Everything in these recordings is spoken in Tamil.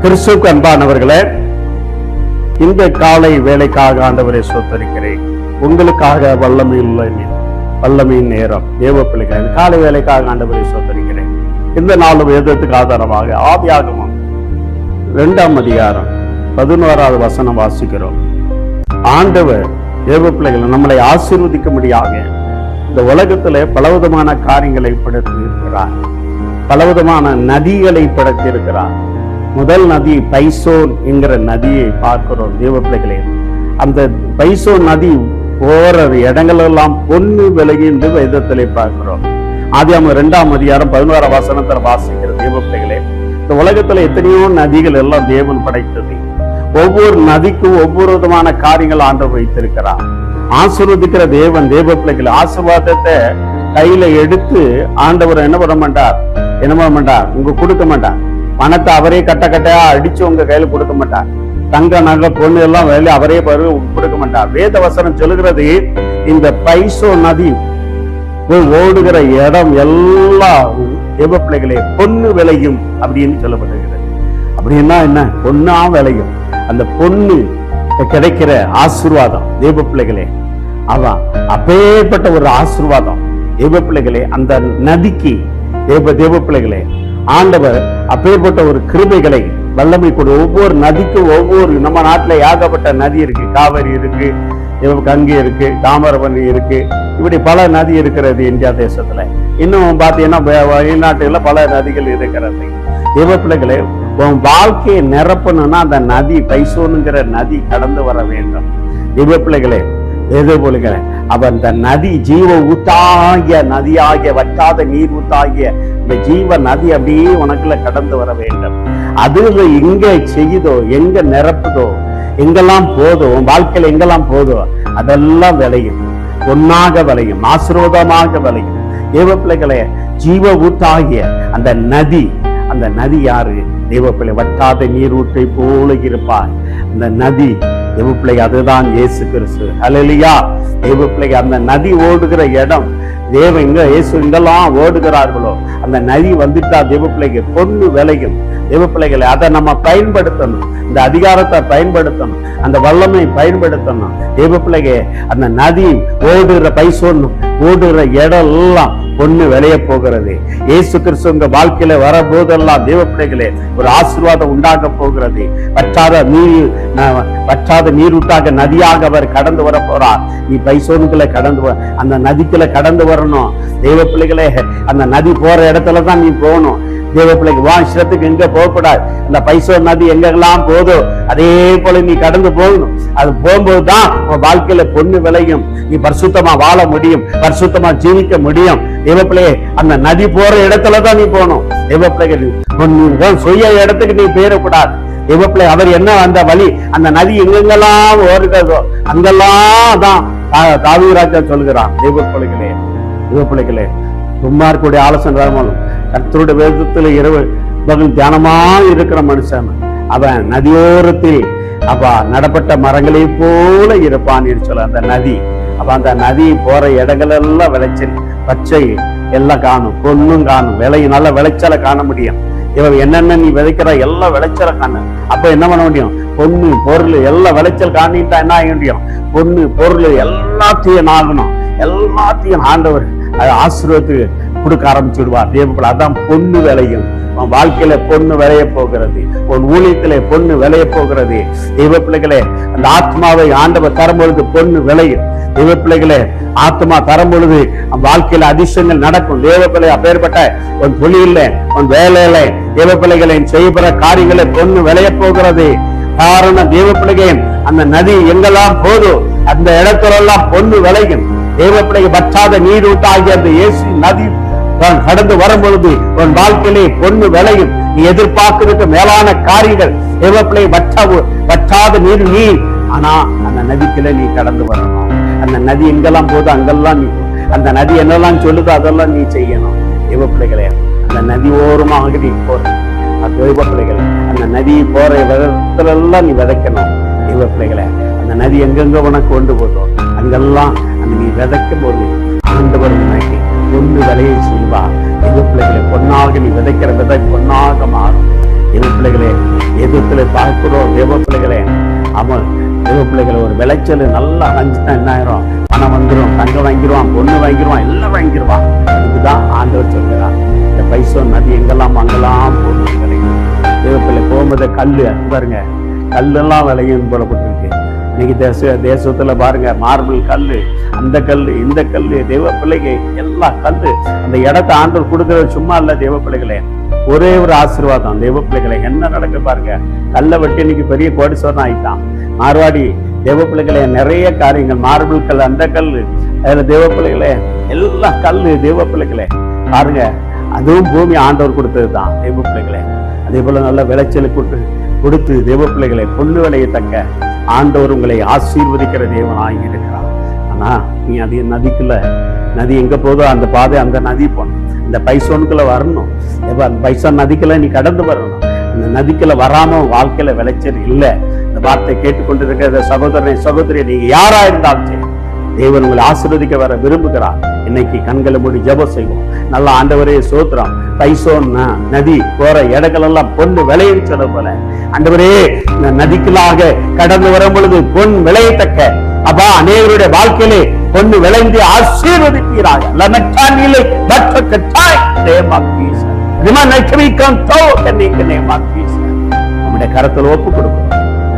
கிறிஸ்துவுக்கு அன்பானவர்களே, இந்த காலை வேலைக்காக ஆண்டவரை ஸ்தோத்திரிக்கிறேன். உங்களுக்காக வல்லமையின் நேரம் தேவ பிள்ளைகள் காலை வேலைக்காக ஆண்டவரை ஸ்தோத்திரிக்கிறேன். இந்த நாள் வேதத்துக்கு ஆதாரமாக ஆதியாகமம் 2ஆம் அதிகாரம் 11வது வசனம் வாசிக்கிறோம். ஆண்டவர் தேவ பிள்ளைகள் நம்மளை ஆசீர்வதிக்கும்படியாக இந்த உலகத்திலே பலவிதமான காரியங்களை படைத்து இருக்கிறார். பலவிதமான நதிகளை படைத்து இருக்கிறார். முதல் நதி பைசோன் என்கிற நதியை பார்க்கிறோம் தேவ பிள்ளைகளே. அந்த பைசோன் நதி போற இடங்கள் எல்லாம் பொன்னு விலகி என்று வேதத்திலே பார்க்கிறோம். ஆதியாகமம் 2ஆம் அதிகாரம் 11ஆம் வசனத்தில் வாசிக்கிற தேவ பிள்ளைகளே, இந்த உலகத்துல எத்தனையோ நதிகள் எல்லாம் தேவன் படைத்தது. ஒவ்வொரு நதிக்கும் ஒவ்வொரு விதமான காரியங்கள் ஆண்டவர் வைத்திருக்கிறார். ஆசீர்வதிக்கிற தேவன் தேவ பிள்ளைகள் ஆசீர்வாதத்தை கையில எடுத்து ஆண்டவர் என்ன பண்ண மாட்டார், உங்க கொடுக்க மாட்டார். பணத்தை அவரே கட்டையா அடிச்சு உங்க கையில கொடுக்க மாட்டார். தங்க நகை பொண்ணு எல்லாம் வேலை அவரே கொடுக்க மாட்டார். வேத வசனம் சொல்லுகிறது, இந்த பைசோ நதி ஓடுகிற இடம் எல்லாம் தேவ பிள்ளைகளே பொண்ணு விளையும் அப்படின்னு சொல்லப்படுகிறது. அப்படின்னா என்ன? பொண்ணா விளையும். அந்த பொண்ணு கிடைக்கிற ஆசீர்வாதம் தேவ பிள்ளைகளே, அதான் அப்பேற்பட்ட ஒரு ஆசீர்வாதம் தேவ பிள்ளைகளே. அந்த நதிக்கு தேவ பிள்ளைகளே ஆண்டவர் அப்பேற்பட்ட ஒரு கிருபைகளை வல்லமை கொடு. ஒவ்வொரு நதிக்கும் ஒவ்வொரு, நம்ம நாட்டுல ஏகப்பட்ட நதி இருக்கு. காவிரி இருக்கு, கங்கை இருக்கு, தாமிரபரணி இருக்கு, இப்படி பல நதி இருக்கிறது இந்தியா தேசத்துல. இன்னும் பாத்தீங்கன்னா வெளிநாட்டுல பல நதிகள் இருக்கிறது. தேவ பிள்ளைகளே, உன் வாழ்க்கையை நிரப்பணும்னா அந்த நதி பைசோனுங்கிற நதி கடந்து வர வேண்டும். தேவ பிள்ளைகளே, எது போலுங்களே, அப்ப அந்த நதி ஜீவ ஊத்தாகிய நதியாகிய வற்றாத நீர் ஊத்தாகிய இந்த ஜீவ நதி அப்படியே உனக்குள்ள கடந்து வர வேண்டும். அது எங்க செய்யுதோ, எங்க நிரப்புதோ, எங்கெல்லாம் போதோ, உன் வாழ்க்கையில எங்கெல்லாம் போதோ அதெல்லாம் விளையும், பொன்னாக விளையும், ஆசீர்வாதமாக விளையும். தேவ பிள்ளைகளே, ஜீவ ஊத்தாகிய அந்த நதி யாரு? தேவ பிள்ளை வற்றாத நீர் ஊற்றை போல இருப்பார் அந்த நதி. தேவ பிள்ளை அதுதான் இயேசு கிறிஸ்து. ஹல்லேலூயா. தேவ பிள்ளை அந்த நதி ஓடுகிற இடம் இயேசு எங்கெல்லாம் ஓடுகிறார்களோ அந்த நதி வந்துட்டா தேவ பிள்ளைக்கு பொண்ணு விளையும். தேவ பிள்ளைகளை அதை நம்ம பயன்படுத்தணும், இந்த அதிகாரத்தை பயன்படுத்தணும், அந்த வல்லமை பயன்படுத்தணும். தேவ பிள்ளைக அந்த நதி ஓடுகிற பைசோன்னு ஓடுகிற இடம் எல்லாம் பொண்ணு விளைய போகிறது. இயேசு கிறிஸ்து உங்க வாழ்க்கையில வர போதெல்லாம் தேவ பிள்ளைகளே ஒரு ஆசீர்வாதம் உண்டாக போகிறது. வற்றாத நீரூட்டாக நதியாக அவர் கடந்து வர போறார். நீ பைசோனுக்குள்ள கடந்து அந்த நதிக்குள்ள கடந்து வரணும். தேவ பிள்ளைகளே, அந்த நதி போற இடத்துலதான் நீ போகணும். தேவ பிள்ளைக்கு வாசத்துக்கு எங்க போகக்கூடாது. அந்த பைசோ நதி எங்கெல்லாம் போதோ அதே போல நீ கடந்து போகணும். அது போகும்போதுதான் உன் வாழ்க்கையில பொண்ணு விளையும். நீ பரிசுத்தமா வாழ முடியும், பரிசுத்தமா ஜீவிக்க முடியும். தேவ பிள்ளையே, அந்த நதி போற இடத்துலதான் நீ போகணும். தேவ பிள்ளைகள் சுய இடத்துக்கு நீ போயிடக்கூடாது. தேவ பிள்ளை அவர் என்ன அந்த வழி, அந்த நதி எங்கெங்கெல்லாம் ஓடுகிறதோ அங்கெல்லாம் தான் தாவீது சொல்கிறான். தேவ பிள்ளைகளே சும்மா இருக்கக்கூடிய ஆலோசனை கர்த்தருடைய வேதத்துல இரவு பகல் தியானமா இருக்கிற மனுஷன் அவன் நதியோரத்தில் நடப்பட்ட மரங்களை போல இருப்பான் சொல்ல. அந்த நதி அந்த நதி போற இடங்கள் எல்லாம் விளைச்சல் பச்சை எல்லாம் காணும், பொண்ணும் காணும், நல்ல விளைச்சலை காண முடியும். இவன் என்னென்ன நீ விதைக்கிற எல்லா விளைச்சலை காணும். அப்ப என்ன பண்ண முடியும்? பொண்ணு பொருள் எல்லாம் விளைச்சல் காணிட்டா என்ன ஆக முடியும்? பொண்ணு பொருள் எல்லாத்தையும் ஆகணும். எல்லாத்தையும் ஆண்டவர் ஆசீர்வாதத்துக்கு கொடுக்க ஆரம்பிச்சுடுவார். தேவ அதான் பொண்ணு விளையும். உன் வாழ்க்கையில பொண்ணு விளைய போகிறது, உன் ஊழியத்திலே பொண்ணு விளைய போகிறது. தேவ பிள்ளைகளே, அந்த ஆத்மாவை ஆண்டவர் தரும்பொழுது பொண்ணு விளையும். தேவ பிள்ளைகளே, ஆத்மா தரும் பொழுது வாழ்க்கையில அதிசயங்கள் நடக்கும். தேவ பிள்ளை அப்பேற்பட்ட உன் தொழில, உன் வேலையில தேவ பிள்ளைகளை செய்யப்படுற காரியங்களை பொண்ணு விளைய போகிறது. காரணம் தேவ பிள்ளைகள் அந்த நதி எங்கெல்லாம் போதும் அந்த இடத்துல எல்லாம் பொண்ணு விளையும். தேவ பிள்ளைக்கு வற்றாத நீர் ஊட்டாகிய அந்த இயேசு நதி கடந்து வரும் பொழுது உன் வாழ்க்கையிலே பொண்ணு விளையும். நீ எதிர்பார்க்கிறதுக்கு மேலான காரியங்கள் தேவ பிள்ளை வற்றாத நீர். ஆனா அந்த நதிக்குள்ள நீ கடந்து வரணும். அந்த நதி எங்கெல்லாம் போதும் அங்கெல்லாம் நீ, அந்த நதி என்னெல்லாம் சொல்லுதோ அதெல்லாம் நீ செய்யணும். தேவ பிள்ளைகளே, அந்த நதி ஓரமாக நீ போற தேவ பிள்ளைகளே, அந்த நதி போற விதத்துல எல்லாம் நீ விதைக்கணும். தேவ பிள்ளைகளே, அந்த நதி எங்கெங்க உனக்கு கொண்டு போதும் அங்கெல்லாம் அந்த நீ விதைக்கும் போது ஆண்டவர் உனக்கு பொண்ணு விளையை செய்வா. தேவ பிள்ளைகளே, பொன்னாக நீ விதைக்கிற விதை பொன்னாக மாறும். தேவ பிள்ளைகளே, எதிர்த்துல பார்க்கிறோம் தேவ பிள்ளைகளே. அவன் தேவ பிள்ளைகளை ஒரு விளைச்சல் நல்லா அடைஞ்சுதான் என்ன ஆயிரும், பணம் வந்துடும், தங்கம் வாங்கிடுவான், பொண்ணு வாங்கிடுவான், எல்லாம் வாங்கிடுவான். இதுதான் ஆண்டவர் சொல்கிறார். இந்த பைசோன் நதி எங்கெல்லாம் அங்கெல்லாம் போகும் கிடைக்கும். தேவ பிள்ளை போகும்போது கல்லு பாருங்க, கல்லெல்லாம் விளையும் போடப்பட்டிருக்கு. இன்னைக்கு தேசத்துல பாருங்க, மார்பிள் கல்லு, அந்த கல்லு, இந்த கல்லு, தேவ பிள்ளைகள் எல்லா கல்லு. அந்த இடத்தை ஆண்டவர் கொடுக்கறது சும்மா இல்ல தேவ பிள்ளைகளே, ஒரே ஒரு ஆசீர்வாதம். தேவ பிள்ளைகளை என்ன நடக்க பாருங்க, கல்லை வெட்டி இன்னைக்கு பெரிய கோடீஸ்வரன் ஆயிட்டான். மார்வாடி தேவ பிள்ளைகளே, நிறைய காரியங்கள், மார்பிள் கல், அந்த கல்லு, அதுல தேவ பிள்ளைகளே எல்லா கல்லு தேவ பிள்ளைகளே பாருங்க. அதுவும் பூமி ஆண்டவர் கொடுத்தது தான் தேவ பிள்ளைகளே. அதே போல நல்ல விளைச்சலை கொடுத்து தேவ பிள்ளைகளை பொண்ணு விளையத்தக்க ஆண்டவர் உங்களை ஆசீர்வதிக்கிற தேவனாக இருக்கிறார். ஆனா நீ அது நதிக்குள்ள, நதி எங்க போதோ அந்த பாதை, அந்த நதி போகணும். இந்த பைசோனுக்குள்ள வரணும். அந்த பைசோன் நதிக்குள்ள நீ கடந்து வரணும். இந்த நதிக்குள்ள வராம வாழ்க்கையில விளைச்சல் இல்லை. இந்த வார்த்தை கேட்டுக்கொண்டிருக்கிற சகோதரனை சகோதரி, நீங்க யாரா இருந்தாலும் சரி, தேவன் உங்களை ஆசீர்வதிக்க வர விரும்புகிறார். இன்னைக்கு கண்களை மூடி ஜெபம் செய்வோம். நல்ல ஆண்டவரே சோத்திரம். பைசோன் நதி போற இடங்கள் எல்லாம் பொண்ணு விளையும் சொல்ல போல ஆண்டவரே, இந்த நதிக்குள்ளாக கடந்து வரும் பொழுது பொன் விளையத்தக்க அப்பா அநேகருடைய வாழ்க்கையிலே பொண்ணு விளைந்து ஆசீர்வதிப்பீராக. நம்முடைய கரத்தில் ஒப்பு கொடுக்கிறோம்.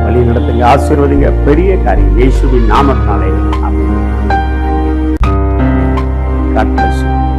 வழி நடத்துங்க, ஆசீர்வதிங்க. பெரிய காரியம் இயேசுவின் நாமத்தினாலே. God bless you.